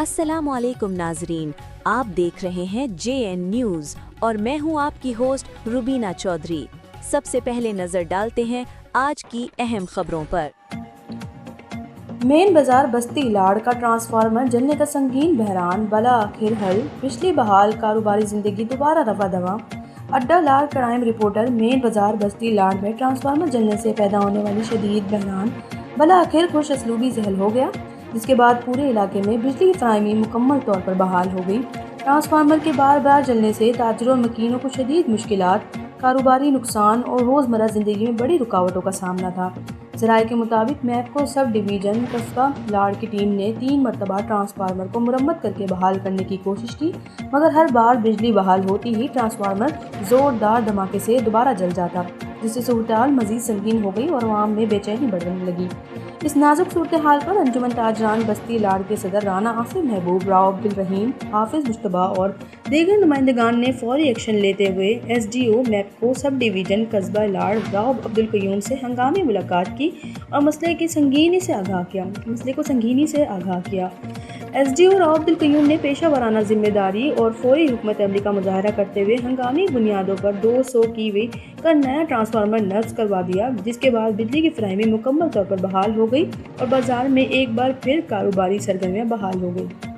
अस्सलाम वालेकुम नाजरीन, आप देख रहे हैं JN न्यूज़ और मैं हूं आपकी होस्ट रुबीना चौधरी। सबसे पहले नजर डालते हैं आज की अहम खबरों पर। मेन बाजार बस्ती लाड़ का ट्रांसफार्मर जलने का संगीन बहरान, बला आखिर हल, बिजली बहाल, कारोबारी जिंदगी दोबारा रफा दवा। अड्डा लाड़ क्राइम रिपोर्टर। मेन बाजार बस्ती लाड़ में ट्रांसफार्मर जलने से पैदा होने वाली शदीद बहरान बला आखिर खुश असलूबी से हल हो गया, जिसके बाद पूरे इलाके में बिजली की फराहमी मुकम्मल तौर पर बहाल हो गई। ट्रांसफार्मर के बार बार जलने से ताजरों और मकीनों को शदीद मुश्किलात, कारोबारी नुकसान और रोज़मर्रा ज़िंदगी में बड़ी रुकावटों का सामना था। ज़राए के मुताबिक मैपको सब डिवीज़न कस्बा लाड़ की टीम ने 3 मरतबा ट्रांसफार्मर को मुरम्मत करके बहाल करने की कोशिश की, मगर हर बार बिजली बहाल होती ही ट्रांसफार्मर ज़ोरदार धमाके से दोबारा जल जाता, जिससे सूरत-ए-हाल मज़ीद संगीन हो गई और आवाम में बेचैनी बढ़ने लगी। इस नाजुक सूरत हाल पर अंजुमन ताजरान बस्ती लाड़ के सदर राना आसिफ महबूब, राव अब्दुल रहीम, हाफिज मुश्तबा और दीगर नुमाइंदगान ने फौरी एक्शन लेते हुए SDO मैपको सब डिवीज़न कस्बा लाड़ राव अब्दुल कयूम से हंगामी मुलाकात की और मसले को संगीनी से आगाह किया। SDO राव अब्दुल कयूम ने पेशा वाराना जिम्मेदारी और फौरी हुकमत अमली का मुजाहरा करते हुए हंगामी बुनियादों पर 200 कीवी का नया ट्रांसफार्मर नस्ब करवा दिया, जिसके बाद बिजली की फराहमी मुकम्मल तौर पर बहाल हो गई और बाजार में एक बार फिर कारोबारी सरगर्मियां बहाल हो गई।